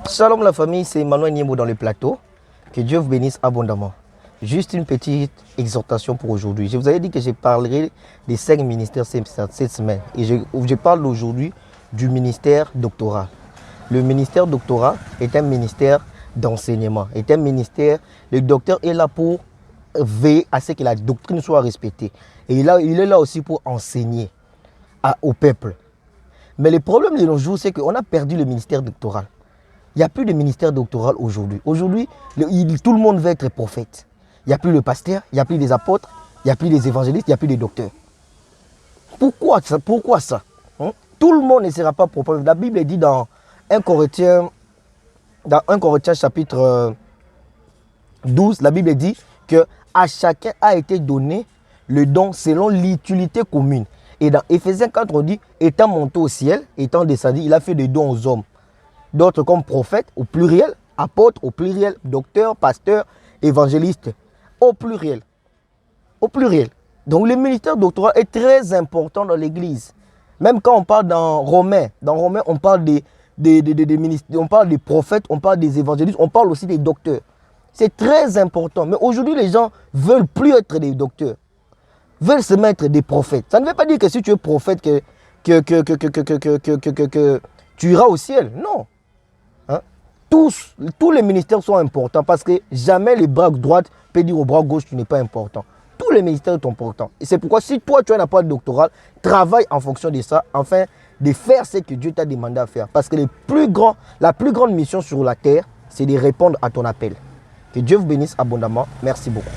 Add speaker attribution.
Speaker 1: Shalom la famille, c'est Emmanuel Niembo dans le plateau. Que Dieu vous bénisse abondamment. Juste une petite exhortation pour aujourd'hui. Je vous avais dit que je parlerai des 5 ministères cette semaine. Et je parle aujourd'hui du ministère doctoral. Le ministère doctoral est un ministère d'enseignement, est un ministère, le docteur est là pour veiller à ce que la doctrine soit respectée. Et il est là aussi pour enseigner au peuple. Mais le problème de nos jours, c'est qu'on a perdu le ministère doctoral. Il n'y a plus de ministère doctoral aujourd'hui. Aujourd'hui, tout le monde veut être prophète. Il n'y a plus de pasteur, il n'y a plus des apôtres, il n'y a plus des évangélistes, il n'y a plus de docteurs. Pourquoi ça Tout le monde ne sera pas prophète. La Bible dit dans 1 Corinthiens chapitre 12, la Bible dit que à chacun a été donné le don selon l'utilité commune. Et dans Éphésiens 4, on dit, étant monté au ciel, étant descendu, il a fait des dons aux hommes. D'autres comme prophètes au pluriel, apôtres au pluriel, docteurs, pasteurs, évangélistes au pluriel. Au pluriel. Donc le ministère doctoral est très important dans l'église. Même quand on parle dans Romains on parle on parle des prophètes, on parle des évangélistes, on parle aussi des docteurs. C'est très important. Mais aujourd'hui, les gens ne veulent plus être des docteurs, veulent se mettre des prophètes. Ça ne veut pas dire que si tu es prophète que tu iras au ciel. Non. Tous les ministères sont importants parce que jamais le bras droit peut dire au bras gauche tu n'es pas important. Tous les ministères sont importants. Et c'est pourquoi si toi tu as un appel doctoral, travaille en fonction de ça, afin de faire ce que Dieu t'a demandé à faire. Parce que la plus grande mission sur la terre, c'est de répondre à ton appel. Que Dieu vous bénisse abondamment. Merci beaucoup.